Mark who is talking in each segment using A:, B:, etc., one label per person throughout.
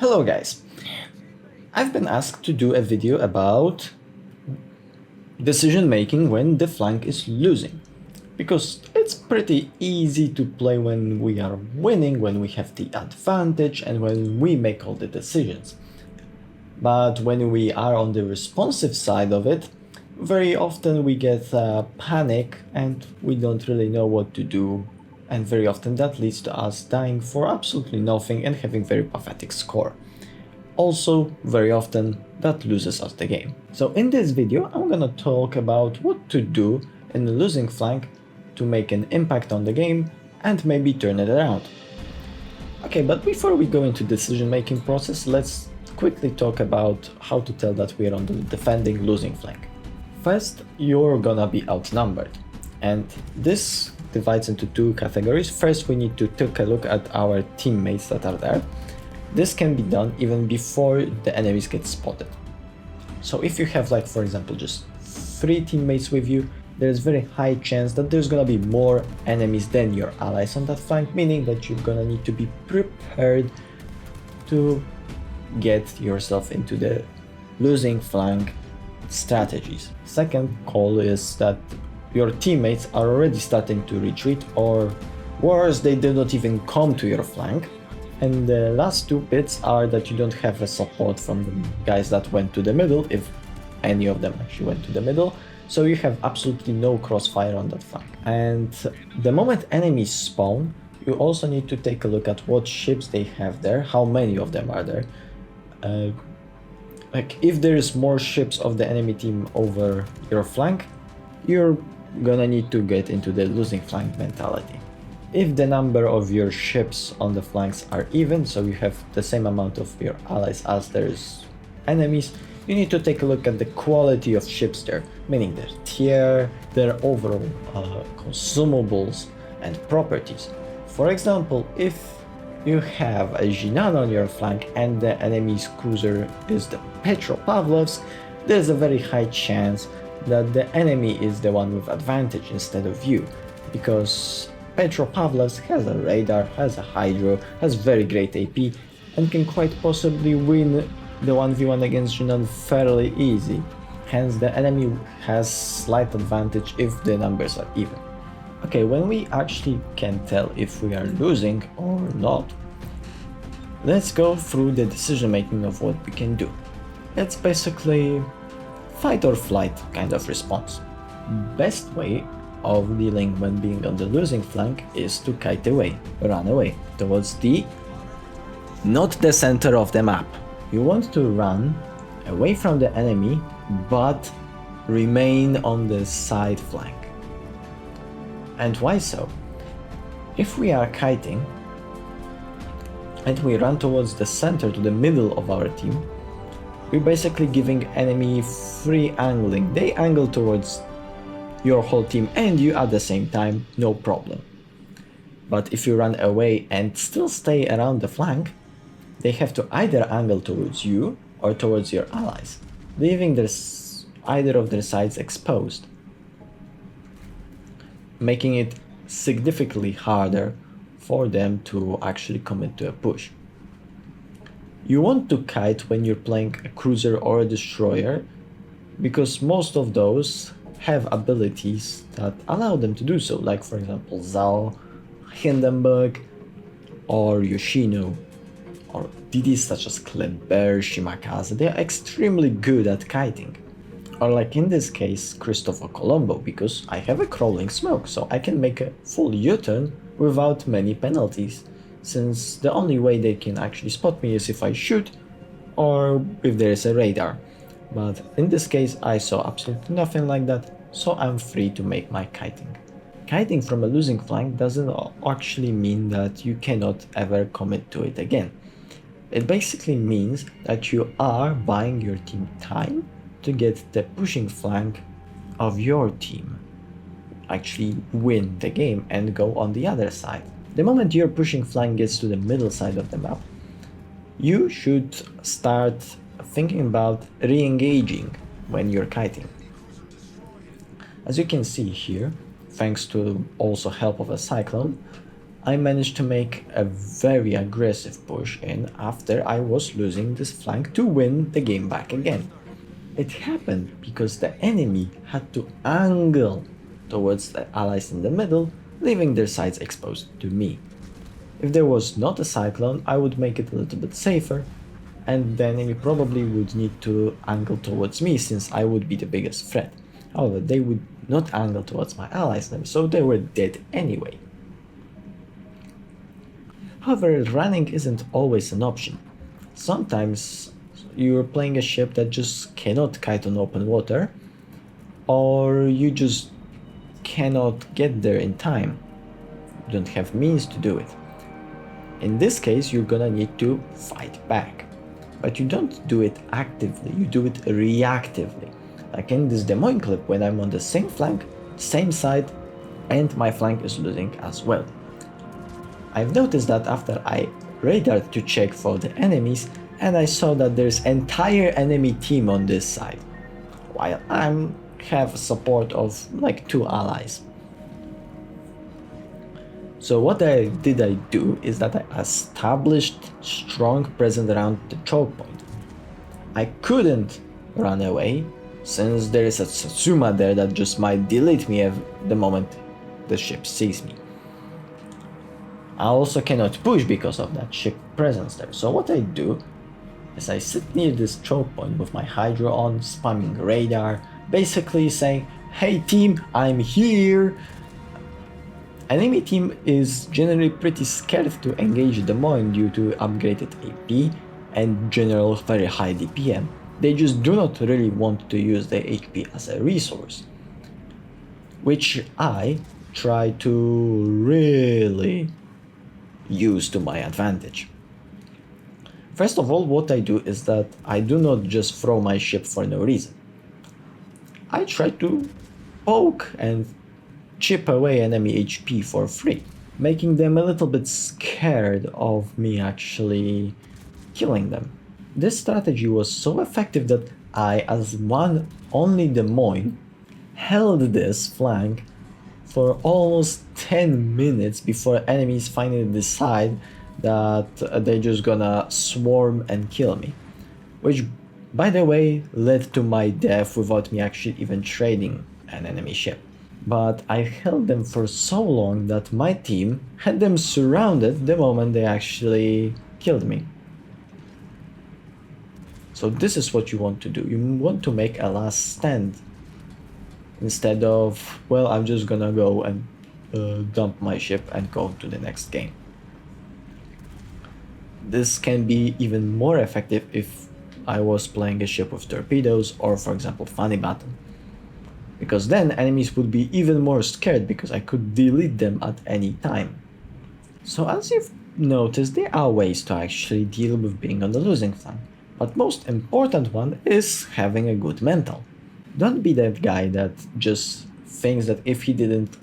A: Hello guys, I've been asked to do a video about decision making when the flank is losing, because it's pretty easy to play when we are winning, when we have the advantage and when we make all the decisions. But when we are on the responsive side of it, very often we get panic and we don't really know what to do, and very often that leads to us dying for absolutely nothing and having very pathetic score. Also, very often that loses us the game. So in this video I'm gonna talk about what to do in the losing flank to make an impact on the game and maybe turn it around. Okay, but before we go into decision making process, let's quickly talk about how to tell that we are on the defending losing flank. First, you're gonna be outnumbered, and this divides into two categories. First, we need to take a look at our teammates that are there. This can be done even before the enemies get spotted. So if you have, like, for example, just 3 teammates with you, there's very high chance that there's gonna be more enemies than your allies on that flank, meaning that you're gonna need to be prepared to get yourself into the losing flank strategies. Second call is that your teammates are already starting to retreat, or worse, they do not even come to your flank. And the last 2 bits are that you don't have a support from the guys that went to the middle, if any of them actually went to the middle, so you have absolutely no crossfire on that flank. And the moment enemies spawn, you also need to take a look at what ships they have there, how many of them are there. Like, if there is more ships of the enemy team over your flank, you're gonna need to get into the losing flank mentality. If the number of your ships on the flanks are even, so you have the same amount of your allies as there's enemies, you need to take a look at the quality of ships there, meaning their tier, their overall consumables and properties. For example, if you have a Jinan on your flank and the enemy's cruiser is the Petropavlovsk, there's a very high chance that the enemy is the one with advantage instead of you, because Petropavlovsk has a radar, has a hydro, has very great AP, and can quite possibly win the 1v1 against Jinan fairly easy. Hence, the enemy has slight advantage if the numbers are even. Okay, when we actually can tell if we are losing or not, let's go through the decision making of what we can do. It's basically fight or flight kind of response. Best way of dealing when being on the losing flank is to kite away, run away towards not the center of the map. You want to run away from the enemy, but remain on the side flank. And why so? If we are kiting and we run towards the center, to the middle of our team, we're basically giving enemy free angling. They angle towards your whole team and you at the same time, no problem. But if you run away and still stay around the flank, they have to either angle towards you or towards your allies, leaving either of their sides exposed, making it significantly harder for them to actually commit to a push. You want to kite when you're playing a cruiser or a destroyer, because most of those have abilities that allow them to do so, like for example Zao, Hindenburg, or Yoshino, or DDs such as Kleber, Shimakaze. They are extremely good at kiting. Or like in this case, Christopher Colombo, because I have a crawling smoke, so I can make a full U-turn without many penalties, since the only way they can actually spot me is if I shoot or if there is a radar. But in this case I saw absolutely nothing like that, so I'm free to make my kiting. Kiting from a losing flank doesn't actually mean that you cannot ever commit to it again. It basically means that you are buying your team time to get the pushing flank of your team actually win the game and go on the other side. The moment your pushing flank gets to the middle side of the map, you should start thinking about re-engaging when you're kiting. As you can see here, thanks to also help of a cyclone, I managed to make a very aggressive push in after I was losing this flank to win the game back again. It happened because the enemy had to angle towards the allies in the middle, leaving their sides exposed to me. If there was not a cyclone, I would make it a little bit safer, and the enemy probably would need to angle towards me since I would be the biggest threat. However, they would not angle towards my allies, so they were dead anyway. However, running isn't always an option. Sometimes you're playing a ship that just cannot kite on open water, or you just cannot get there in time. You don't have means to do it. In this case, you're gonna need to fight back. But you don't do it actively, you do it reactively. Like in this Des Moines clip when I'm on the same flank, same side, and my flank is losing as well. I've noticed that after I radared to check for the enemies, and I saw that there's entire enemy team on this side, while I have support of like 2 allies. So what I do is that I established strong presence around the choke point. I couldn't run away since there is a Satsuma there that just might delete me the moment the ship sees me. I also cannot push because of that ship presence there. So what I do is I sit near this choke point with my Hydra on, spamming radar, basically saying, "Hey team, I'm here." Enemy team is generally pretty scared to engage Des Moines due to upgraded AP and general very high DPM. They just do not really want to use their HP as a resource, which I try to really use to my advantage. First of all, what I do is that I do not just throw my ship for no reason. I try to poke and chip away enemy HP for free, making them a little bit scared of me actually killing them. This strategy was so effective that I, as one only Des Moines, held this flank for almost 10 minutes before enemies finally decide that they're just gonna swarm and kill me. Which, by the way, led to my death without me actually even trading an enemy ship. But I held them for so long that my team had them surrounded the moment they actually killed me. So this is what you want to do. You want to make a last stand instead of, well, I'm just gonna go and dump my ship and go to the next game. This can be even more effective if I was playing a ship with torpedoes or, for example, funny button. Because then enemies would be even more scared because I could delete them at any time. So as you've noticed, there are ways to actually deal with being on the losing flank. But most important one is having a good mental. Don't be that guy that just thinks that if he didn't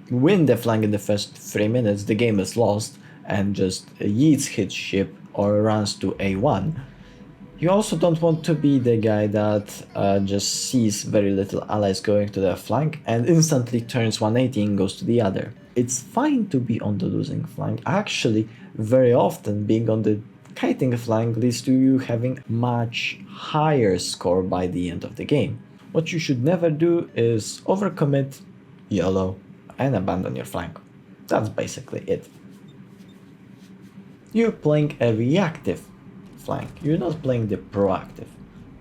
A: win the flank in the first 3 minutes, the game is lost and just yeets his ship or runs to A1. You also don't want to be the guy that just sees very little allies going to their flank and instantly turns 180 and goes to the other. It's fine to be on the losing flank. Actually, very often being on the kiting flank leads to you having much higher score by the end of the game. What you should never do is overcommit, YOLO, and abandon your flank. That's basically it. You're playing a reactive flank, you're not playing the proactive.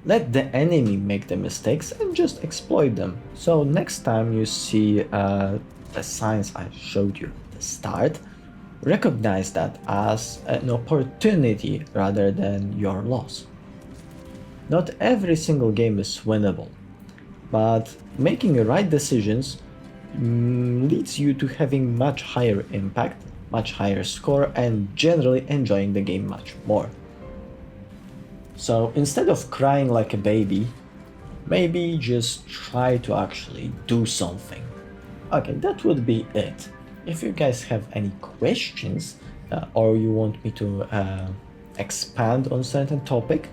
A: Let the enemy make the mistakes and just exploit them. So next time you see the signs I showed you at the start, recognize that as an opportunity rather than your loss. Not every single game is winnable, but making the right decisions leads you to having much higher impact, much higher score, and generally enjoying the game much more. So instead of crying like a baby, maybe just try to actually do something. Okay, that would be it. If you guys have any questions or you want me to expand on certain topic,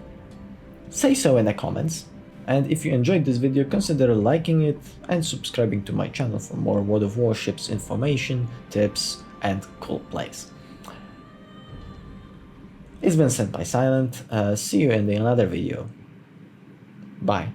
A: say so in the comments. And if you enjoyed this video, consider liking it and subscribing to my channel for more World of Warships information, tips, and cool place. It's been sent by Silent. See you in another video. Bye.